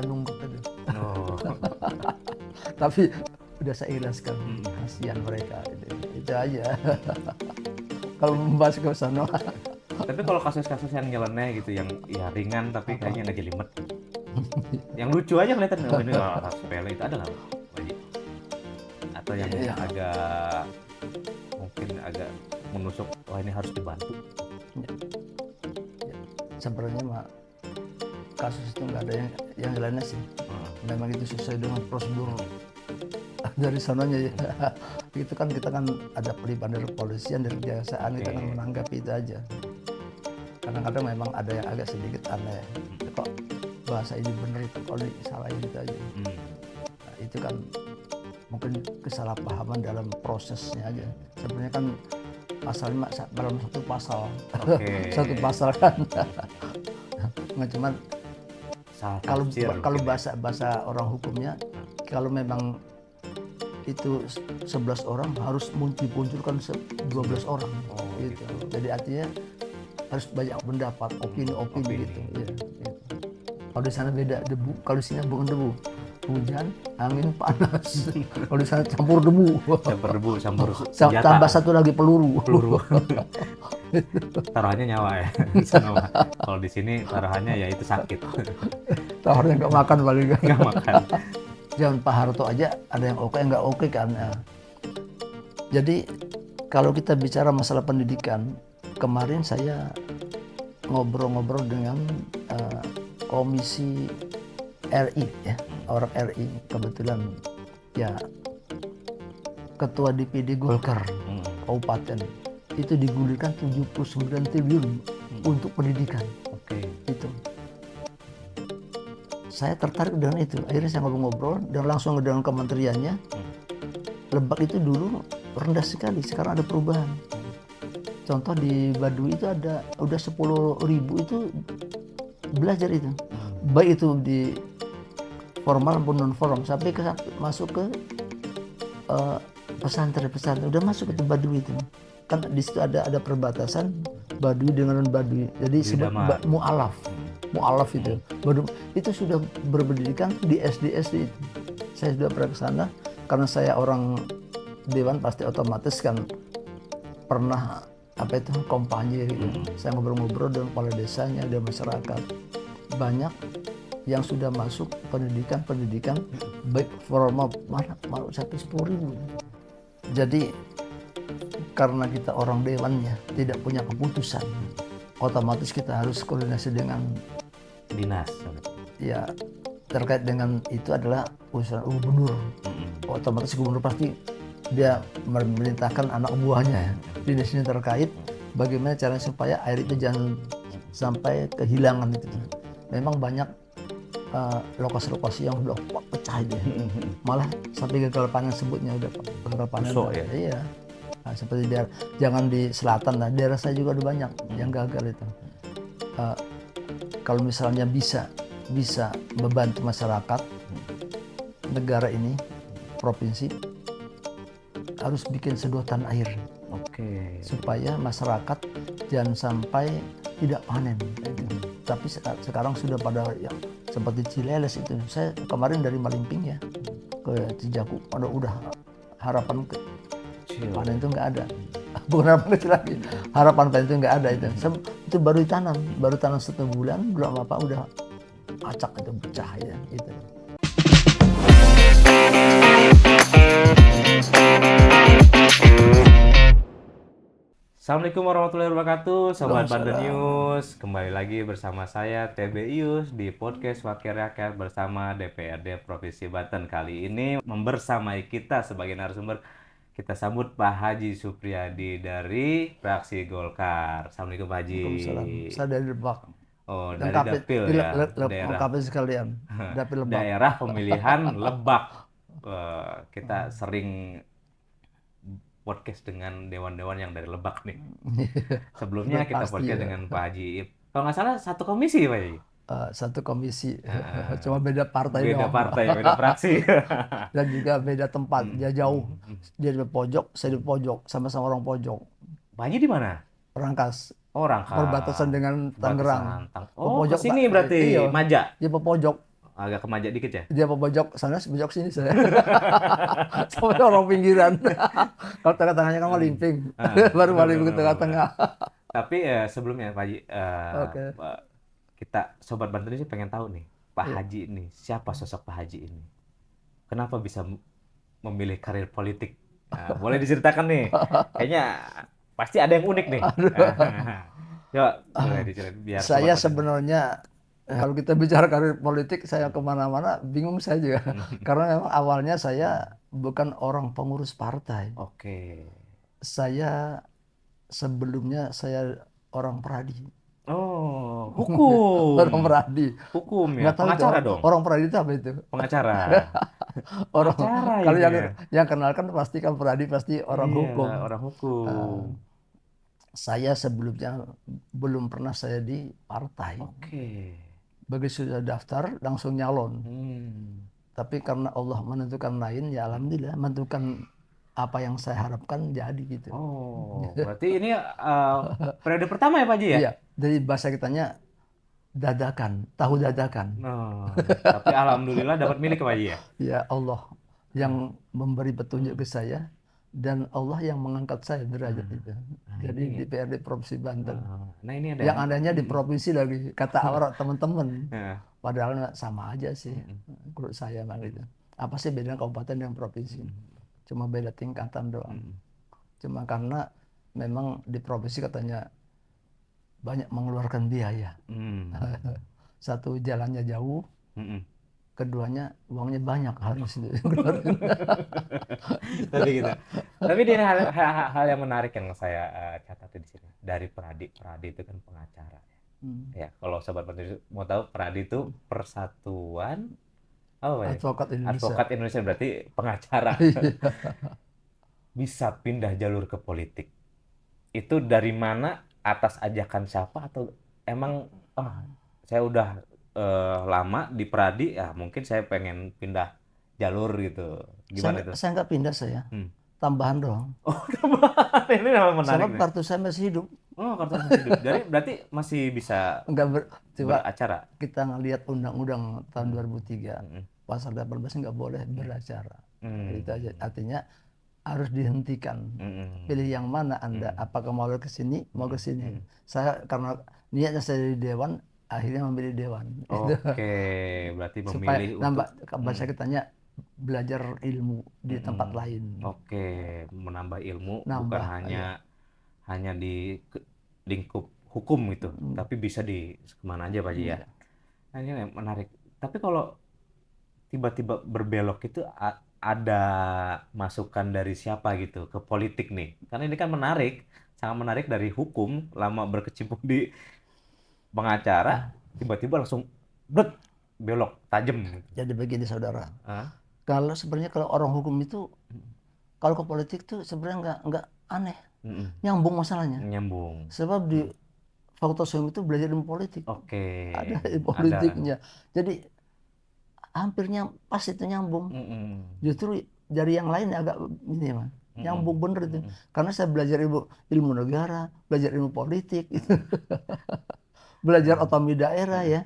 mereka nungguk itu. Oh. Tapi udah saya ikhlaskan, kasihan mereka itu aja. Kalau membahas ke sana. Tapi kalau kasus-kasus yang nyeleneh gitu, yang ya ringan tapi kayaknya nggak jelimet, yang lucu aja kelihatan, oh ini hal sepele itu ada nggak, Pak Haji? Atau yang Iya. agak mungkin agak menusuk, wah ini harus dibantu. Sebenarnya mah kasus itu nggak ada yang nyeleneh sih. Memang itu sesuai dengan prosedur dari sananya ya. Itu kan kita kan ada pelibatan dari kepolisian, dari kejaksaan, kita kan menanggapi itu aja. Kadang-kadang memang ada yang agak sedikit aneh. Kok bahasa ini benar itu, kalau disalahin itu aja. Nah, itu kan mungkin kesalahpahaman dalam prosesnya aja. Sebenarnya kan pasalnya dalam satu pasal. Satu pasal kan. Nggak cuman kalau bahasa orang hukumnya, kalau memang itu 11 orang harus dimunculkan 12 orang gitu. Jadi artinya harus banyak pendapat, opini gitu. Ya, gitu. Kalau di sana beda debu, kalau di sini bukan debu, hujan, angin, panas. Kalau di sana campur debu, campur senjata. Tambah satu lagi peluru. Taruhannya nyawa ya. Kalau di sini taruhannya ya itu sakit. Taruhannya nggak makan paling nggak makan. Jangan Pak Harto aja ada yang oke, nggak oke kan. Jadi kalau kita bicara masalah pendidikan, kemarin saya ngobrol-ngobrol dengan Komisi RI ya, orang RI, kebetulan ya Ketua DPD Golkar Kabupaten itu digulirkan 79 triliun untuk pendidikan. Itu. Saya tertarik dengan itu. Akhirnya saya ngobrol-ngobrol dan langsung dengan kementeriannya. Lebak itu dulu rendah sekali, sekarang ada perubahan. Contoh di Baduy itu ada udah 10.000 itu belajar itu. Baik itu di formal maupun non formal, sampai masuk ke pesantren udah masuk ke Baduy itu. Kan di situ ada perbatasan Baduy dengan non Baduy. Jadi sebut mu'alaf itu. Itu sudah berpendidikan di SD. Saya sudah pernah ke sana karena saya orang dewan, pasti otomatis kan pernah kampanye gitu. Saya ngobrol-ngobrol dengan kepala desanya, dengan masyarakat. Banyak yang sudah masuk pendidikan baik formal malah sampai 10.000. Jadi karena kita orang dewannya tidak punya keputusan, otomatis kita harus koordinasi dengan dinas. Ya, terkait dengan itu adalah urusan gubernur. Otomatis gubernur pasti dia memerintahkan anak buahnya, dinasnya terkait bagaimana caranya supaya air itu jangan sampai kehilangan itu. Memang banyak lokasi-lokasi yang udah pecah dia. Malah sampai gagal panen sebutnya, udah gagal panen. Ya? Iya. Nah, seperti jangan di selatan lah, daerah saya juga ada banyak yang gagal itu. Kalau misalnya bisa membantu masyarakat, negara ini, provinsi harus bikin sedotan air. Supaya masyarakat jangan sampai tidak panen. Tapi sekarang sudah pada yang seperti Cileles itu. Saya kemarin dari Malimping ya ke Cijaku, udah harapan panen itu nggak ada. Bukan harapan kecil lagi, harapan panen itu nggak ada itu. Itu baru ditanam, baru tanam 1 bulan, belum apa udah acak itu pecah ya gitu. Assalamualaikum warahmatullahi wabarakatuh, Sobat Banten News. Kembali lagi bersama saya TB Ius di podcast Wakil Rakyat bersama DPRD Provinsi Banten. Kali ini membersamai kita sebagai narasumber, kita sambut Pak Haji Supriyadi dari fraksi Golkar. Assalamualaikum Pak Haji. Waalaikumsalam. Saya dari Lebak. Oh, dari Dapil ya. Daerah sekalian. Dapil Lebak. Daerah pemilihan Lebak. Kita sering podcast dengan dewan-dewan yang dari Lebak nih. Sebelumnya kita podcast dengan Pak Haji. Kalau nggak salah satu komisi Pak Haji. Satu komisi, cuma beda partai. Beda partai, beda fraksi. Dan juga beda tempat, dia jauh. Dia di pojok, saya di pojok, sama-sama orang pojok. Pak Haji di mana? Rangkas. Oh, Rangkas. Perbatasan dengan Tangerang. Oh, pojok sini berarti, iya. Maja? Dia pojok. agak kemajak dikit ya. Dia pojok sana, pojok sini saya. Sama orang pinggiran. Kalau tengah-tengahnya kan mah limping. Baru Benar, balik benar, ke benar, benar. tengah-tengah. Tapi sebelumnya Pak Haji, Oke. kita Sobat Banten sih pengen tahu nih, Pak Iya. Haji ini, siapa sosok Pak Haji ini? Kenapa bisa memilih karir politik? Nah, boleh diceritakan nih. Kayaknya pasti ada yang unik nih. Coba boleh diceritain biar Sobat Saya Banten. sebenarnya kalau kita bicara karir politik, saya kemana-mana bingung saya juga. Karena memang awalnya saya bukan orang pengurus partai. Oke. Saya sebelumnya saya orang peradi. Oh, hukum. Orang peradi. Hukum ya, Nggak tahu itu pengacara orang, dong. orang peradi itu apa itu? Pengacara. Orang Pengacara kalau itu yang ya. yang kenal kan pasti kan peradi pasti orang Iya, hukum. orang hukum. Saya sebelumnya belum pernah saya di partai. Oke. Begitu sudah daftar langsung nyalon. Hmm. Tapi karena Allah menentukan lain, ya alhamdulillah menentukan apa yang saya harapkan jadi gitu. Oh, berarti ini periode pertama ya Pak Haji ya? Iya, dari bahasa kitanya dadakan, tahu dadakan. Nah, tapi alhamdulillah dapat milik Pak Haji ya? Ya Allah yang memberi petunjuk ke saya dan Allah yang mengangkat saya derajat itu. Jadi di PRD Provinsi Banten. Nah ini ada Yang adanya di provinsi lagi, kata orang teman-teman. Nah, Padahal sama aja sih, menurut saya mah gitu. Apa sih bedanya kabupaten dengan provinsi? Cuma beda tingkatan doang. Cuma karena memang di provinsi katanya banyak mengeluarkan biaya. Satu jalannya jauh, keduanya uangnya banyak harus dikeluarin. Tapi gitu. Tapi ini hal yang menarik yang saya catat di sini dari Peradi. Peradi itu kan pengacara. Ya, kalau Sobat Banten mau tahu Peradi itu Persatuan apa ya? Advokat Indonesia. Advokat Indonesia berarti pengacara. Iya. Bisa pindah jalur ke politik. Itu dari mana? Atas ajakan siapa atau emang saya udah lama di Peradi ya mungkin saya pengen pindah jalur gitu. Gimana itu? Saya nggak pindah saya, tambahan doang. Oh, ini memang menarik Sebab nih. kartu saya masih hidup. Oh, kartu masih hidup. Jadi berarti masih bisa Coba beracara. kita ngelihat undang-undang tahun 2003, pasal 18 nggak boleh beracara. Itu aja. Artinya harus dihentikan. Pilih yang mana Anda, apakah mau ke sini, mau ke sini. Saya karena niatnya saya di dewan, akhirnya memilih dewan. Oke, berarti Supaya memilih nambah, untuk bahasa kitanya belajar ilmu di tempat lain. Oke, menambah ilmu Nambah, bukan hanya di lingkup hukum gitu, tapi bisa di kemana aja Pak Haji ya. Nah, ini yang menarik. Tapi kalau tiba-tiba berbelok itu ada masukan dari siapa gitu ke politik nih? Karena ini kan menarik, sangat menarik dari hukum, lama berkecimpung di pengacara, tiba-tiba langsung belok tajam gitu. Jadi begini saudara, kalau sebenarnya kalau orang hukum itu kalau ke politik tuh sebenarnya nggak aneh, nyambung masalahnya. Nyambung. Sebab di Fakultas Hukum itu belajar ilmu politik. Oke. Ada ilmu politiknya. Jadi hampirnya pas itu nyambung. Justru dari yang lain agak ini mah. Nyambung bener itu. Karena saya belajar ilmu negara, belajar ilmu politik itu. Belajar otonomi daerah ya.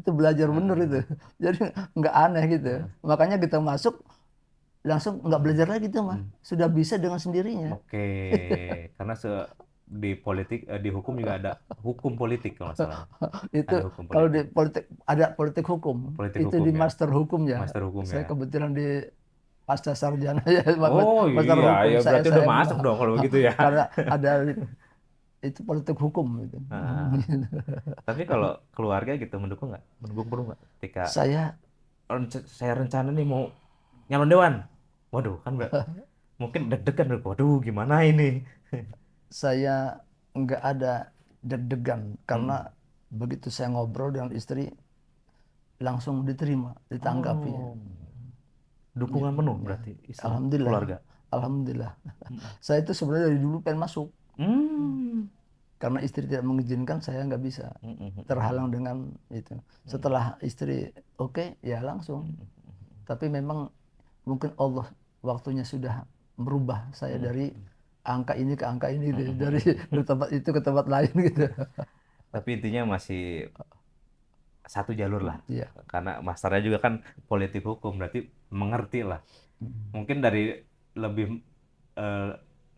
Itu belajar bener itu. Jadi nggak aneh gitu. Makanya kita masuk langsung nggak belajar lagi tuh mah. Sudah bisa dengan sendirinya. Oke. Karena di politik di hukum juga ada hukum politik kalau nggak salah. Itu Ada hukum kalau politik. di politik ada politik hukum. Politik Itu hukum di ya. master hukum ya. Master hukum Saya ya. kebetulan di pasca sarjana ya. Oh master iya, hukum. ya berarti udah saya masuk dong kalau begitu ya. Karena ada itu politik hukum gitu. Tapi kalau keluarga gitu mendukung nggak? Mendukung perlu nggak? Ketika Saya rencana nih mau nyalon dewan. Waduh, kan mungkin deg-degan. Waduh, gimana ini? saya nggak ada deg-degan karena begitu saya ngobrol dengan istri langsung diterima, ditanggapi. Dukungan penuh berarti istri, Alhamdulillah. keluarga. Alhamdulillah. Saya itu sebenarnya dari dulu pengen masuk. Karena istri tidak mengizinkan, saya nggak bisa. Terhalang dengan itu. Setelah istri oke, ya langsung. Tapi memang mungkin Allah waktunya sudah merubah saya dari angka ini ke angka ini, dari tempat itu ke tempat lain gitu. Tapi intinya masih satu jalur lah. Iya. Karena masternya juga kan politik hukum, berarti mengerti lah. Mungkin dari lebih eh,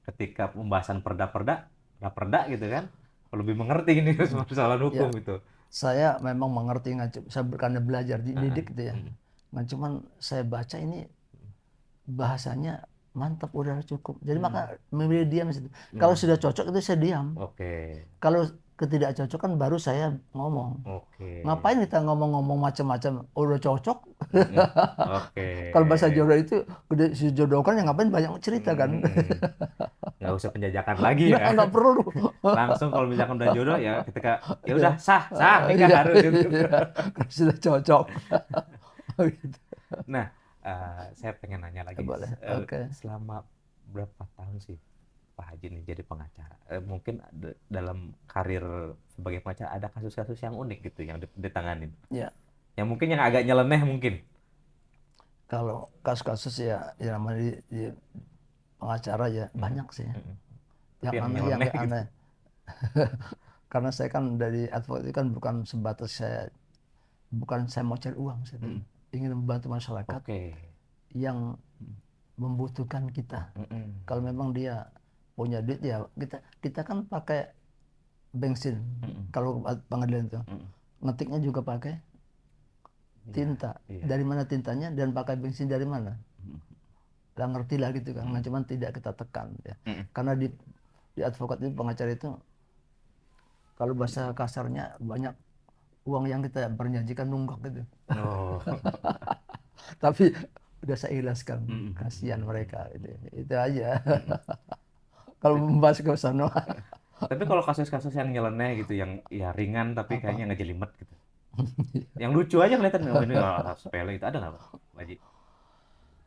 ketika pembahasan perda gitu kan, lebih mengerti ini persoalan Ya, hukum itu. saya memang mengerti saya karena belajar Heeh. didik gitu ya. Nggak cuman saya baca ini bahasanya mantap, udah cukup. Jadi maka memilih diam di situ. Kalau sudah cocok itu saya diam. Oke, Kalau ketidakcocokan baru saya ngomong. oke, Ngapain kita ngomong-ngomong macam-macam? Udah cocok. Mm-mm. Oke. Kalau bahasa jodoh itu udah dijodohkan ya ngapain banyak cerita kan? Mm-mm. Nggak usah penjajakan lagi ya. Nggak perlu. Langsung kalau misalkan udah jodoh ya ketika ya udah sah nikah Iya, harus gitu. iya. Kalau sudah cocok. Gitu. Nah, saya pengen nanya lagi, Boleh. Oke. selama berapa tahun sih Pak Haji nih jadi pengacara? Mungkin dalam karir sebagai pengacara ada kasus-kasus yang unik gitu yang ditanganin. Ya, Yang mungkin yang agak nyeleneh mungkin. kalau kasus-kasus ya, ya namanya di pengacara ya banyak sih. Mm-mm. Yang Tapi yang aneh, yang nyeleneh nggak gitu. aneh. Karena saya kan dari advokat itu kan bukan sebatas saya mau cari uang, saya Mm-mm. ingin membantu masyarakat Oke. yang membutuhkan kita. Mm-mm. Kalau memang dia punya duit ya kita kan pakai bensin. Mm-mm. Kalau pengadilan itu Mm-mm. ngetiknya juga pakai Iya, tinta. iya. Dari mana tintanya dan pakai bensin dari mana? Mm-mm. Lah ngerti lah gitu kan. Nah, cuman tidak kita tekan ya. Mm-mm. Karena di advokat itu pengacara itu kalau bahasa kasarnya banyak uang yang kita berjanjikan nunggak gitu. Oh. Tapi udah saya ikhlaskan, Mm-mm. kasihan mereka gitu. Itu aja. Mm-mm. Kalau membahas ke sana. Tapi kalau kasus-kasus yang nyeleneh gitu, yang ya ringan tapi Apa? kayaknya ngejelimet gitu. Yang lucu aja kelihatan, oh ini sepele itu ada nggak Pak Haji?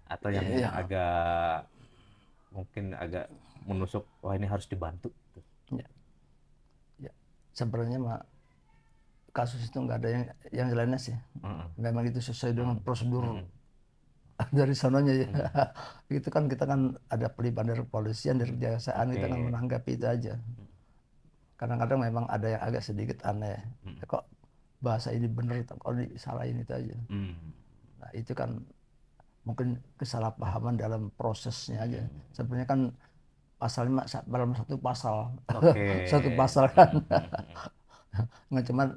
Atau yang Iya. agak mungkin agak menusuk, wah ini harus dibantu. Gitu. Ya, ya. Sebenarnya mah kasus itu nggak ada yang nyeleneh sih. Heeh. Memang itu sesuai dengan prosedur Mm-mm. dari sananya ya. Mm-mm. Itu kan kita kan ada pelibatan dari kepolisian, dari kejaksaan, kita kan Oke. menanggapi itu aja. Kadang-kadang memang ada yang agak sedikit aneh. Mm-mm. Kok bahasa ini bener, kalau disalahin itu aja. Mm. Nah, itu kan mungkin kesalahpahaman dalam prosesnya aja. Mm. Sebenarnya kan pasalnya dalam satu pasal, Oke. satu pasal kan. Mm-mm. Nggak cuman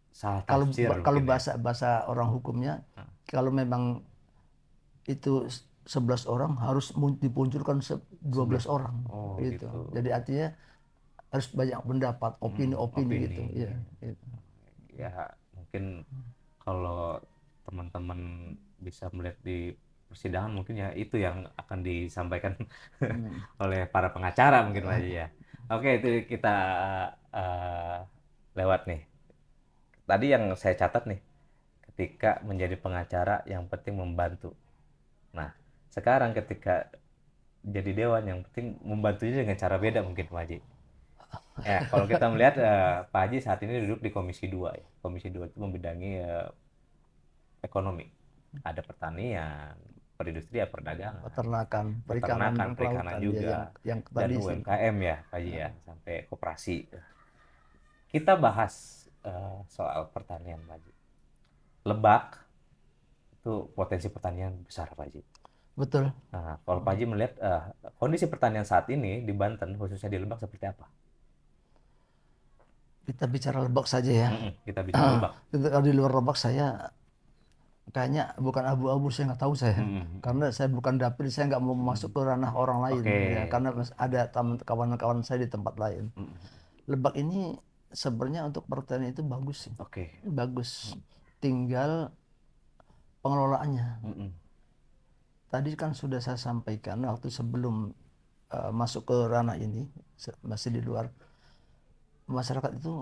Salah kalau tafsir kalau mungkin ya. bahasa bahasa orang hukumnya, kalau memang itu 11 orang harus dipunculkan 12 orang Oh gitu. gitu. Jadi artinya harus banyak pendapat, opini-opini gitu. Opini. Iya, gitu. Ya mungkin kalau teman-teman bisa melihat di persidangan mungkin ya itu yang akan disampaikan Hmm. oleh para pengacara mungkin Pak Haji ya. Oke, itu kita eh, lewat nih. Tadi yang saya catat nih, ketika menjadi pengacara yang penting membantu. Nah, sekarang ketika jadi dewan yang penting membantunya dengan cara beda mungkin Pak Haji. Ya, kalau kita melihat Pak Haji saat ini duduk di Komisi 2 ya. Komisi 2 itu membidangi ekonomi. Ada pertanian, perindustrian, perdagangan, Peternakan, perikanan peternakan, dan perikanan kelautan ya, juga, yang dan tadi sih. UMKM ya, Pak Haji ya, sampai koperasi. Kita bahas soal pertanian, Pak Haji. Lebak itu potensi pertanian besar, Pak Haji. Betul. Nah, kalau Pak Haji melihat kondisi pertanian saat ini di Banten, khususnya di Lebak seperti apa? Kita bicara Lebak saja ya. Kita bicara Lebak. Kalau di luar Lebak saya kayaknya bukan abu-abu, saya nggak tahu saya. Mm-mm. Karena saya bukan dapil, saya nggak mau masuk ke ranah orang lain Oke. ya. Karena ada kawan-kawan saya di tempat lain. Mm-mm. Lebak ini sebenarnya untuk pertanian itu bagus sih. Oke. Bagus. Tinggal pengelolaannya. Mm-mm. Tadi kan sudah saya sampaikan waktu sebelum masuk ke ranah ini, masih di luar, masyarakat itu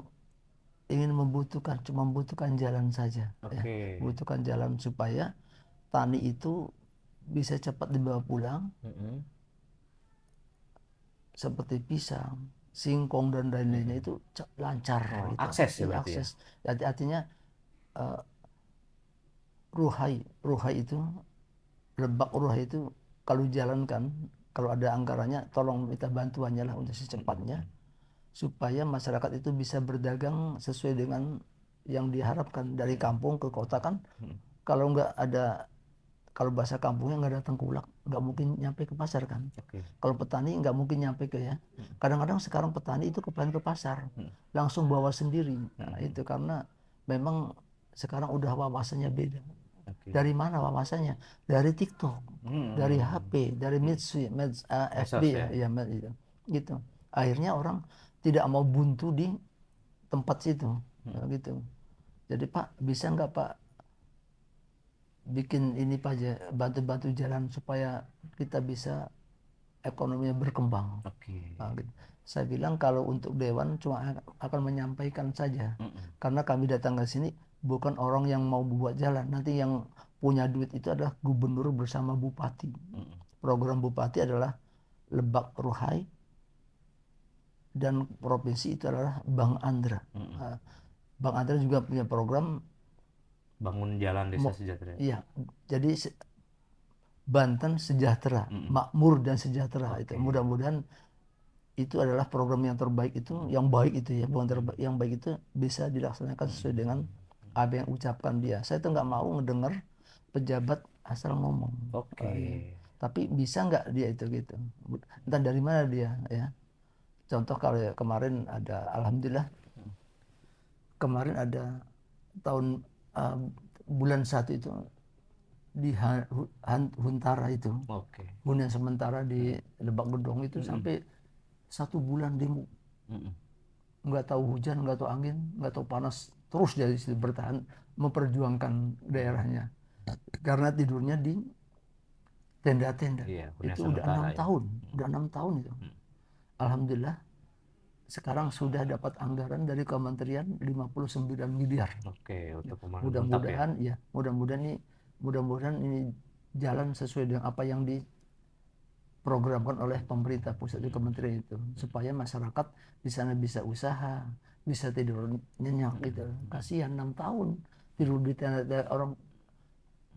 cuma membutuhkan jalan saja. Ya. Oke. Membutuhkan jalan supaya tani itu bisa cepat dibawa pulang, Mm-mm. seperti pisang, singkong dan lain-lainnya itu lancar Oh, gitu. akses ya Iya, berarti ya? akses. Artinya eh, Ruhai itu, Lebak Ruhai itu kalau dijalankan, kalau ada anggarannya, tolong minta bantuannya lah untuk secepatnya, supaya masyarakat itu bisa berdagang sesuai dengan yang diharapkan. Dari kampung ke kota kan, kalau nggak ada, kalau bahasa kampungnya nggak ada tengkulak, nggak mungkin nyampe ke pasar kan. Oke. Kalau petani nggak mungkin nyampe ke ya. Kadang-kadang sekarang petani itu kepengen ke pasar, langsung bawa sendiri. Nah, itu karena memang sekarang udah wawasannya beda. Oke. Dari mana wawasannya? Dari TikTok, dari HP, dari FB Medsos ya, ya? itu. Gitu. Akhirnya orang tidak mau buntu di tempat situ, gitu. Jadi Pak, bisa nggak Pak bikin ini Pak aja, bantu-bantu jalan supaya kita bisa ekonominya berkembang. Oke. Nah, gitu. Saya bilang kalau untuk dewan cuma akan menyampaikan saja, karena kami datang ke sini bukan orang yang mau buat jalan. Nanti yang punya duit itu adalah gubernur bersama bupati. Program bupati adalah Lebak Ruhai, dan provinsi itu adalah Bang Andra. Nah, Bang Andra juga punya program. Bangun jalan desa sejahtera. Iya, jadi Banten sejahtera, makmur dan sejahtera. Itu mudah-mudahan itu adalah program yang terbaik, itu yang baik itu ya, bukan terbaik, yang baik itu bisa dilaksanakan sesuai dengan apa yang ucapkan dia. Saya tuh nggak mau ngedengar pejabat asal ngomong. Oke. Tapi bisa nggak dia itu gitu, entah dari mana dia ya. Contoh kalau ya, kemarin ada, alhamdulillah kemarin ada tahun bulan 1 itu di Huntara itu, Oke. hunian sementara di Lebak Gedong itu sampai 1 bulan demo, nggak tahu hujan, nggak tahu angin, nggak tahu panas, terus dia di situ bertahan memperjuangkan daerahnya, karena tidurnya di tenda-tenda. Iya, hunian Itu udah sementara 6 ya. tahun, udah 6 tahun itu. Alhamdulillah sekarang sudah dapat anggaran dari kementerian 59 miliar. Oke, untuk pembangunan ya. Mudah-mudahan ya, mudah-mudahan ini jalan sesuai dengan apa yang diprogramkan oleh pemerintah pusat di kementerian itu, supaya masyarakat di sana bisa usaha, bisa tidur nyenyak gitu. Kasihan 6 tahun tidur di tenda orang.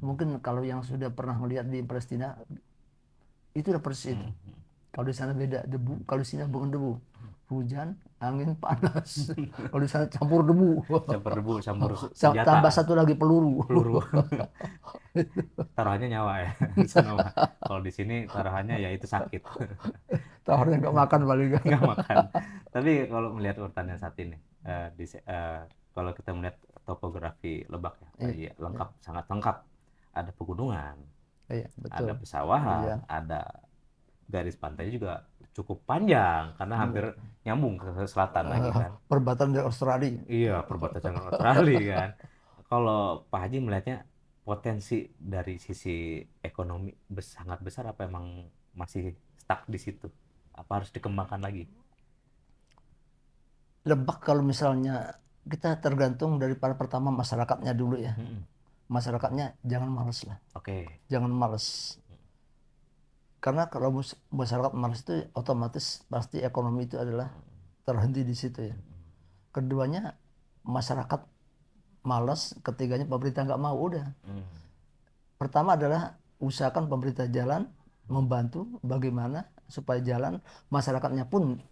Mungkin kalau yang sudah pernah melihat di Palestina itu udah persis itu. Kalau di sana beda debu, kalau di sini bukan debu, hujan, angin, panas. Kalau di sana campur debu. Campur debu, campur senjata. Tambah satu lagi peluru. Peluru. Taruhannya nyawa ya. Di sana mah. Kalau di sini taruhannya ya itu sakit. Tawarnya nggak makan paling nggak. Nggak makan. Tapi kalau melihat urutannya saat ini, kalau kita melihat topografi Lebak ya, iya, lengkap, sangat lengkap. Ada pegunungan, Iya, betul. ada pesawahan, Iya. ada garis pantainya juga cukup panjang karena hampir nyambung ke selatan lagi kan. Perbatasan dari Australia. Iya, perbatasan Australia kan. Kalau Pak Haji melihatnya potensi dari sisi ekonomi sangat besar, apa emang masih stuck di situ? Apa harus dikembangkan lagi? Lebak kalau misalnya kita tergantung dari pertama masyarakatnya dulu ya. Masyarakatnya jangan malas lah. Oke. Jangan malas. Karena kalau masyarakat malas itu otomatis pasti ekonomi itu adalah terhenti di situ ya. Keduanya masyarakat malas, ketiganya pemerintah nggak mau, udah. Pertama adalah usahakan pemerintah jalan, membantu bagaimana supaya jalan, masyarakatnya pun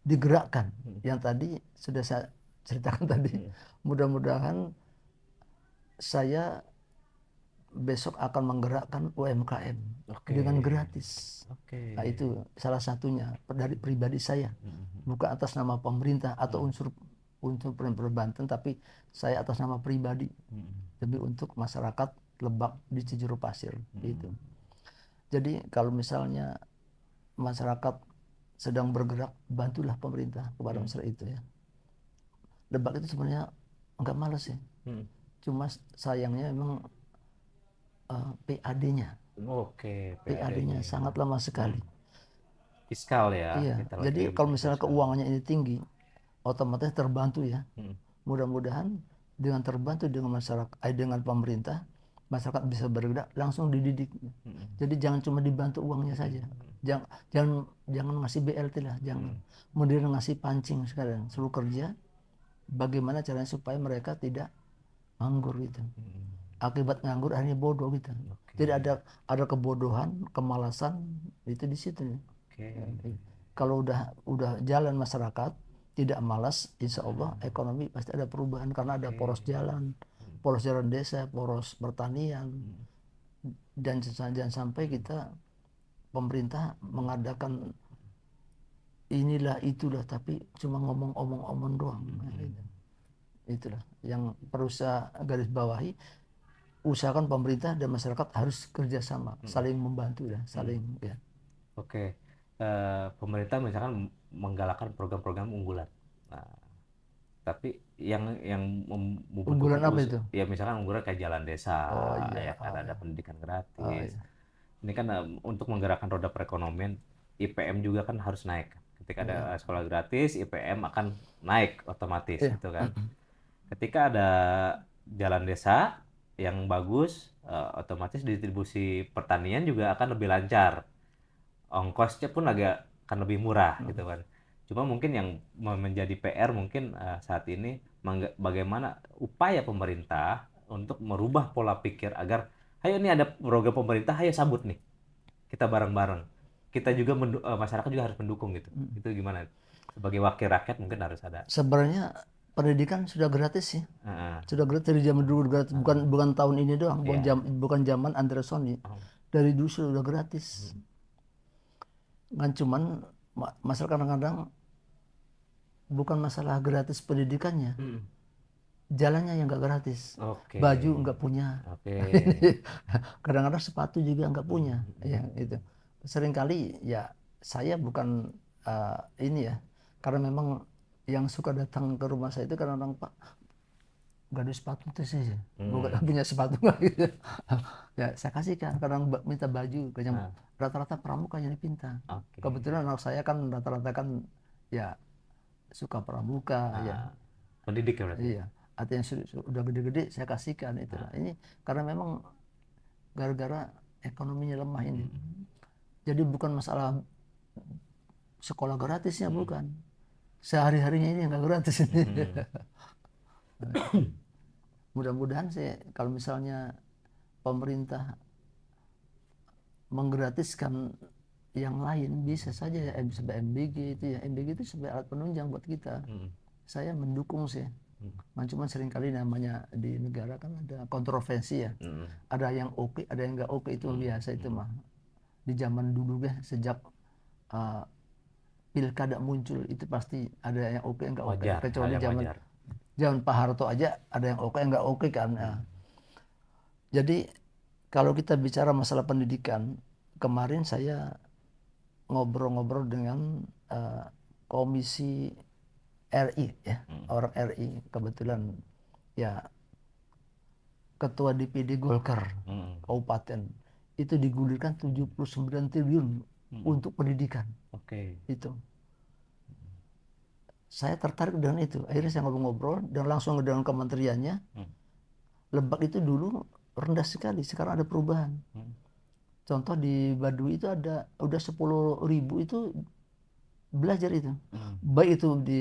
digerakkan. Yang tadi sudah saya ceritakan tadi. Mudah-mudahan saya besok akan menggerakkan UMKM dengan gratis. Nah, itu salah satunya dari pribadi saya, bukan atas nama pemerintah atau unsur Banten, tapi saya atas nama pribadi, demi untuk masyarakat Lebak di Cijuru Pasir itu. Jadi kalau misalnya masyarakat sedang bergerak, bantulah pemerintah kepada masyarakat itu ya. Lebak itu sebenarnya enggak malas ya, cuma sayangnya memang PAD-nya. Oke, PAD-nya sangat lama sekali. Fiskal ya. Iya. Jadi kalau misalnya keuangannya ini tinggi, otomatis terbantu ya. Mudah-mudahan dengan terbantu dengan masyarakat, dengan pemerintah, masyarakat bisa bergerak, langsung dididik. Jadi jangan cuma dibantu uangnya saja. Jangan ngasih BLT lah, jangan. Kemudian ngasih pancing sekarang, suruh kerja. Bagaimana caranya supaya mereka tidak nganggur gitu. Akibat nganggur akhirnya bodoh gitu. Jadi ada kebodohan, kemalasan itu di situ. Kalau udah jalan masyarakat, tidak malas, insya Allah ekonomi pasti ada perubahan karena ada poros jalan desa, poros pertanian, dan jangan sampai kita pemerintah mengadakan inilah itulah tapi cuma ngomong-omong doang. Itulah yang perlu saya garis bawahi. Usahakan pemerintah dan masyarakat harus kerjasama, saling membantu dan saling ya. Oke. Pemerintah misalkan menggalakkan program-program unggulan. Nah, tapi yang Unggulan membutuhkan apa itu? ya misalkan unggulan kayak jalan desa, Oh iya, ya kan ada pendidikan oh gratis. iya, Ini kan untuk menggerakkan roda perekonomian, IPM juga kan harus naik. Ketika ada iya, sekolah gratis, IPM akan naik otomatis iya. gitu kan. Ketika ada jalan desa yang bagus, otomatis distribusi pertanian juga akan lebih lancar. Ongkosnya pun agak akan lebih murah gitu kan. Cuma mungkin yang menjadi PR mungkin saat ini bagaimana upaya pemerintah untuk merubah pola pikir agar ayo ini ada program pemerintah, ayo sambut nih. Kita bareng-bareng. Kita juga masyarakat juga harus mendukung gitu. Itu gimana? Sebagai wakil rakyat mungkin harus ada. Sebenarnya pendidikan sudah gratis sih. Heeh. Sudah gratis dari zaman dulu gratis, bukan tahun ini doang, Iya. bukan zaman Andersoni. Oh. Dari dulu sudah gratis. Kan cuman masalah kadang-kadang bukan masalah gratis pendidikannya, Mm. jalannya yang nggak gratis, Oke. baju nggak punya, Oke. kadang-kadang sepatu juga nggak punya, ya itu. Seringkali ya saya bukan ini ya, karena memang yang suka datang ke rumah saya itu kadang-kadang Pak nggak ada sepatu tuh sih, bukan punya sepatu nggak gitu. Ya saya kasihkan, kadang minta baju, Ah, rata-rata pramuka yang dipinta. oke. Kebetulan anak saya kan rata-rata kan ya suka pramuka ya. Ah, pendidik ya berarti. Iya, artinya sudah gede-gede saya kasihkan itu. Ini karena memang gara-gara ekonominya lemah ini. Jadi bukan masalah sekolah gratisnya, bukan. Sehari-harinya ini nggak gratis ini. Mudah-mudahan sih kalau misalnya pemerintah menggratiskan yang lain bisa saja ya, sebagai MBG itu ya. MBG itu sebagai alat penunjang buat kita. Saya mendukung sih. Cuma seringkali namanya di negara kan ada kontroversi ya. Ada yang oke, ada yang nggak oke, itu biasa itu mah. Di zaman dulu ya, sejak uh, pilkada muncul itu pasti ada yang oke, yang nggak oke. Wajar, hal Kecuali yang wajar. zaman Pak Harto aja ada yang oke, yang nggak oke kan. Jadi kalau kita bicara masalah pendidikan, kemarin saya ngobrol-ngobrol dengan Komisi RI ya, orang RI kebetulan ya ketua DPD Golkar kabupaten itu digulirkan 79 triliun untuk pendidikan. Oke. Itu saya tertarik dengan itu, akhirnya saya ngobrol-ngobrol dan langsung dengan kementeriannya. Lebak itu dulu rendah sekali, sekarang ada perubahan. Contoh di Baduy itu ada udah 10.000 itu belajar itu, baik itu di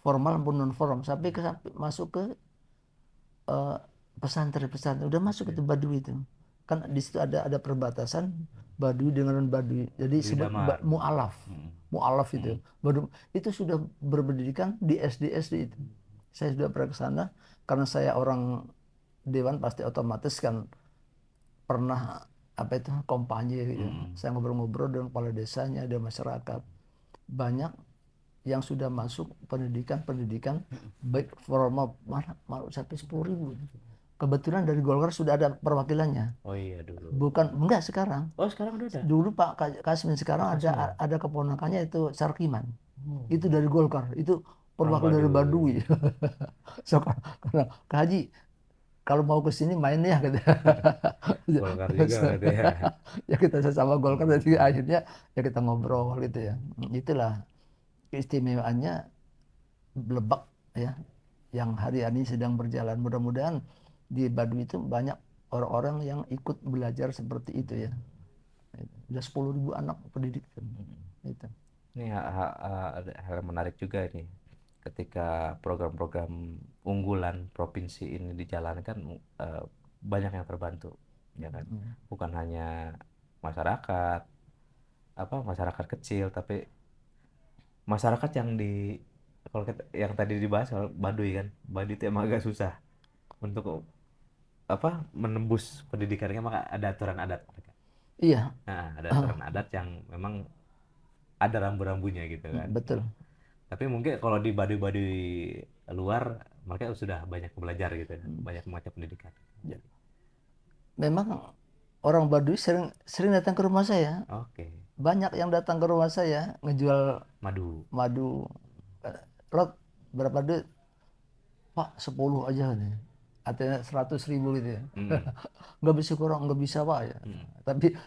formal maupun non formal, sampai masuk ke pesantren udah masuk itu Baduy itu. Kan di situ ada perbatasan Baduy dengan non Baduy, jadi sebut mualaf. Mualaf itu baru itu sudah berpendidikan di SD itu. Saya sudah pernah ke sana karena saya orang dewan, pasti otomatis kan pernah apa itu kampanye gitu. Saya ngobrol-ngobrol dengan kepala desanya, ada masyarakat. Banyak yang sudah masuk pendidikan baik formal malah sampai 10.000. Kebetulan dari Golkar sudah ada perwakilannya. Oh iya dulu. Bukan, enggak sekarang. Oh sekarang udah ada. Dulu Pak Kasmin, sekarang ada keponakannya itu Sarkiman. Itu dari Golkar, itu perwakilan dari Baduy. So, karena Kak Haji kalau mau ke sini main ya gitu. Golkar juga berarti ya. Ya kita sesama Golkar, jadi akhirnya ya kita ngobrol gitu ya. Itulah keistimewaannya Lebak ya, yang hari ini sedang berjalan. Mudah-mudahan di Baduy itu banyak orang-orang yang ikut belajar seperti itu ya. Sudah 10.000 anak pendidik itu. Ini ada hal yang menarik juga ini. Ketika program-program unggulan provinsi ini dijalankan, banyak yang terbantu, ya kan? Bukan hanya masyarakat, masyarakat kecil, tapi masyarakat yang kalau yang tadi dibahas kalau Baduy kan, Baduy itu emang agak susah untuk apa menembus pendidikannya, maka ada aturan adat mereka. Iya, Nah, ada aturan adat yang memang ada rambu-rambunya gitu kan. betul. Tapi mungkin kalau di Baduy-Baduy luar mereka sudah banyak belajar gitu, banyak macam pendidikan. Ya. Memang orang Baduy sering sering datang ke rumah saya. Oke, Banyak yang datang ke rumah saya ngejual madu. madu. Rot, berapa duit? Pak, 10 aja nih. Artinya 100.000 gitu ya. Mm, Nggak bisa kurang, nggak bisa Pak ya. mm,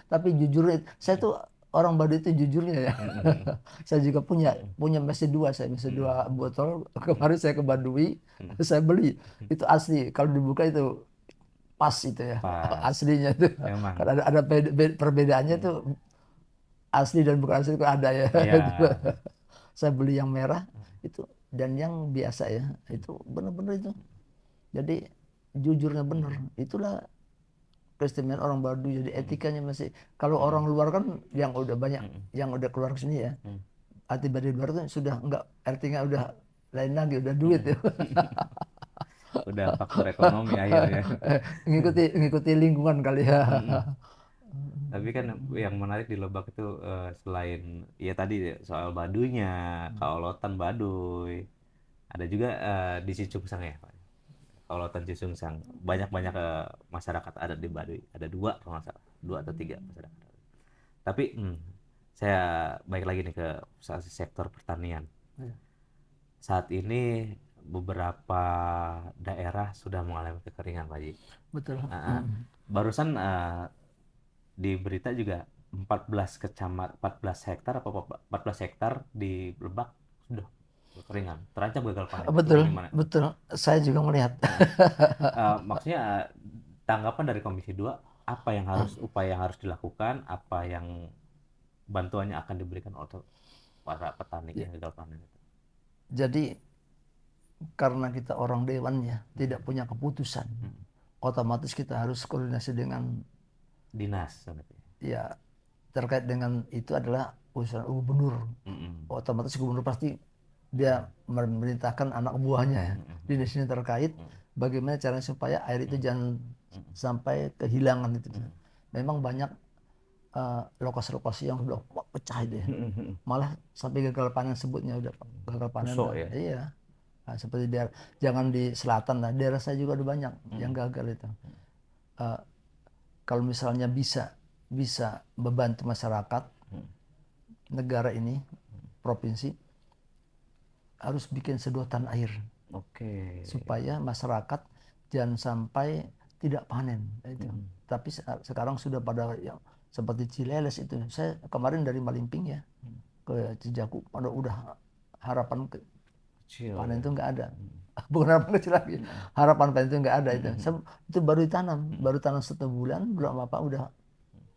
Tapi jujur, saya tuh orang Baduy itu jujurnya ya. mm, mm, Saya juga punya mm, punya mesin dua, saya mesin mm, dua botol. Kemarin saya ke Baduy, mm. saya beli. Itu asli. Kalau dibuka itu pas itu ya. Pas, Aslinya itu. memang. Kan ada perbedaannya Mm. tuh asli dan bukan asli itu ada ya. Iya. Saya beli yang merah itu dan yang biasa ya. Itu benar-benar itu. Jadi jujurnya benar. Itulah keistimewaan orang Baduy. Jadi etikanya masih. Kalau orang luar kan yang udah banyak, Mm, yang udah keluar ke sini ya. mm, Arti Baduy luar itu sudah enggak, artinya udah lain lagi, udah duit mm. ya. Udah faktor ekonomi akhirnya. Ngikuti lingkungan kali ya. Mm-mm. Tapi kan yang menarik di Lebak itu selain ya tadi soal Baduynya, Kaolotan Baduy, ada juga di Cicungsang ya, Pak. Kaolotan Cicungsang banyak-banyak masyarakat adat di Baduy. Ada dua kalau nggak salah, dua atau tiga masyarakat adat. Tapi saya balik lagi nih ke sektor pertanian. Ya. Saat ini beberapa daerah sudah mengalami kekeringan, Pak Ji. Betul. Barusan di berita juga 14 hektar apa 14 hektar di Lebak sudah kekeringan, terancam gagal panen. Itu Betul, gimana? betul. Saya juga melihat. Maksudnya tanggapan dari Komisi 2 apa yang harus upaya yang harus dilakukan, apa yang bantuannya akan diberikan oleh para petani Ya, yang gagal panen itu. jadi karena kita orang dewan ya, tidak punya keputusan. Otomatis kita harus koordinasi dengan Dinas sebenarnya. ya terkait dengan itu adalah urusan gubernur. Mm-mm. Otomatis gubernur pasti dia memerintahkan anak buahnya ya. Dinas ini terkait bagaimana caranya supaya air itu jangan sampai kehilangan itu. Memang banyak lokasi-lokasi yang sudah pecah itu ya. Malah sampai gagal panen sebutnya udah gagal panen. Kusok ya. Iya. Nah, seperti jangan di selatan lah, daerah saya juga ada banyak yang gagal itu. Eh, Kalau misalnya bisa membantu masyarakat negara ini, provinsi harus bikin sedotan air Oke. supaya masyarakat jangan sampai tidak panen itu. Tapi sekarang sudah pada yang seperti Cileles itu. Saya kemarin dari Malimping ya ke Cijaku, pada udah harapan Kecil panen ya. itu nggak ada. Bukan harapan kecil lagi, harapan panen itu nggak ada itu. Itu baru ditanam, 1 bulan belum apa udah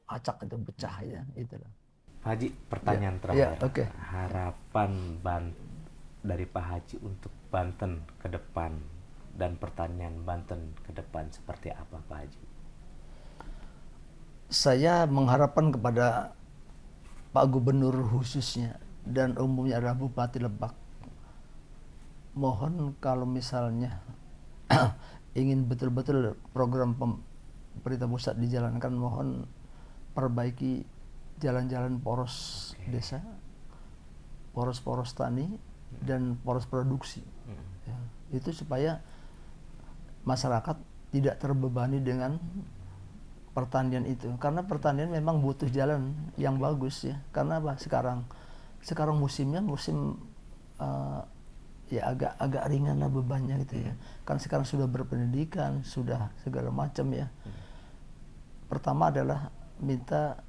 acak itu pecah ya itu. Pak Haji, pertanyaan Ya, terakhir. oke. Harapan dari Pak Haji untuk Banten ke depan dan pertanian Banten ke depan seperti apa, Pak Haji? Saya mengharapkan kepada Pak Gubernur khususnya dan umumnya adalah Bupati Lebak. Mohon kalau misalnya ingin betul-betul program pemerintah pusat dijalankan, mohon perbaiki jalan-jalan poros desa, poros-poros tani, dan poros produksi. Ya, itu supaya masyarakat tidak terbebani dengan pertanian itu. Karena pertanian memang butuh jalan yang bagus ya. Karena apa? Sekarang musimnya musim ya agak ringan lah bebannya gitu ya. Kan sekarang sudah berpendidikan, sudah segala macam ya. Pertama adalah minta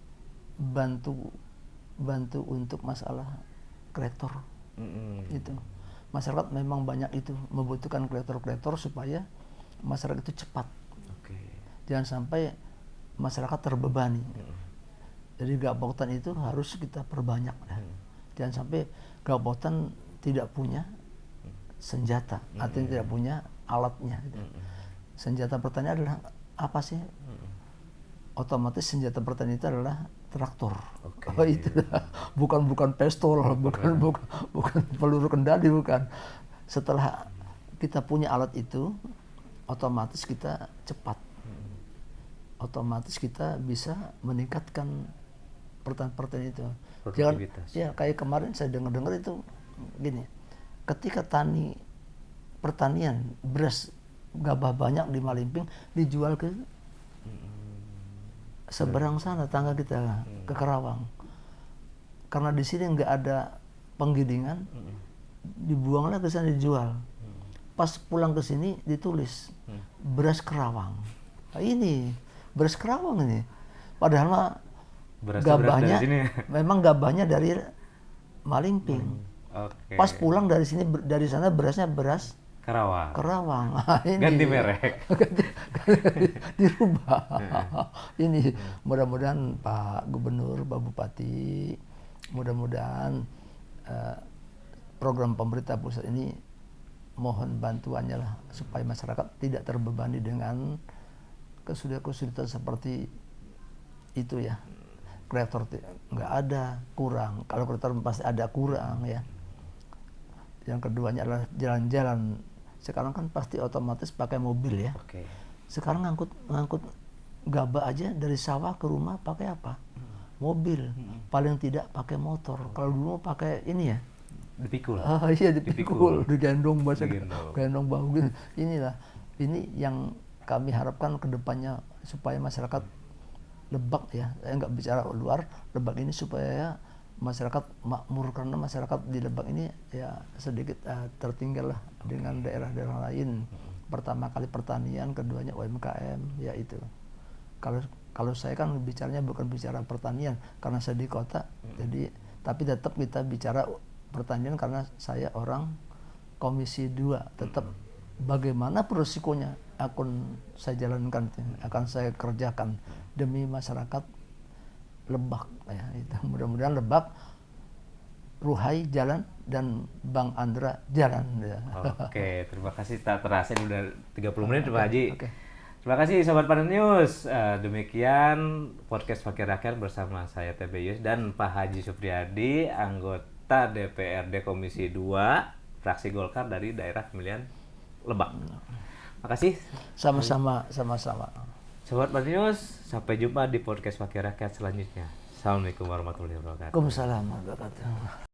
bantu untuk masalah kreator. Itu masyarakat memang banyak itu membutuhkan kreator supaya masyarakat itu cepat. Jangan sampai masyarakat terbebani. Jadi gapotan itu harus kita perbanyak. Jangan sampai gapotan tidak punya senjata, artinya tidak punya alatnya. Senjata pertanian adalah apa sih? otomatis senjata pertanian itu adalah traktor. Oke. Oh, itu bukan pistol, bukan peluru kendali, bukan. Setelah kita punya alat itu, otomatis kita cepat. Otomatis kita bisa meningkatkan pertanian itu. Jangan, Produktivitas. ya kayak kemarin saya dengar itu gini, ketika pertanian beras gabah banyak di Malimping dijual ke seberang sana tangga kita ke Karawang, karena di sini nggak ada penggilingan, dibuanglah ke sana dijual. Pas pulang ke sini ditulis beras Kerawang. Nah, ini beras Kerawang ini, padahal mah Berasnya gabahnya dari sini. memang gabahnya dari Malimping. Oke. Pas pulang dari sini dari sana berasnya beras Karawang. Kerawang. Nah, ini Ganti merek. dirubah. Ini mudah-mudahan Pak Gubernur, Pak Bupati, mudah-mudahan program pemerintah pusat ini mohon bantuannya lah supaya masyarakat tidak terbebani dengan kesulitan seperti itu ya. Kreator nggak ada, kurang. Kalau kreator pasti ada kurang ya. Yang keduanya adalah jalan-jalan. Sekarang kan pasti otomatis pakai mobil ya. Oke. Sekarang ngangkut gabah aja dari sawah ke rumah pakai apa? Mobil. Paling tidak pakai motor. Kalau dulu pakai ini ya. Dipikul. Ah iya dipikul, digendong bahasa Digendong. gendong bahu gitu. Inilah ini yang kami harapkan ke depannya supaya masyarakat Lebak ya, saya nggak bicara luar, Lebak ini supaya masyarakat makmur, karena masyarakat di Lebak ini ya sedikit tertinggal lah dengan daerah-daerah lain. Pertama kali pertanian, keduanya UMKM, ya itu. Kalau saya kan bicaranya bukan bicara pertanian karena saya di kota, jadi tapi tetap kita bicara pertanian karena saya orang Komisi 2, tetap bagaimana resikonya saya jalankan, akan saya kerjakan demi masyarakat Lebak ya itu. Mudah-mudahan Lebak, Ruhai jalan dan Bang Andra jalan ya. Oke, terima kasih. Tak terasa ini udah 30 menit Pak Haji. Oke. Terima kasih Sobat Panen News. Demikian podcast Wakil Rakyat bersama saya TB Yus dan Pak Haji Supriyadi, anggota DPRD Komisi 2 fraksi Golkar dari daerah pemilihan Lebak. Makasih. Sama-sama. Sobat Panen News, sampai jumpa di podcast Wakil Rakyat selanjutnya. Assalamualaikum warahmatullahi wabarakatuh. Waalaikumsalam warahmatullahi wabarakatuh.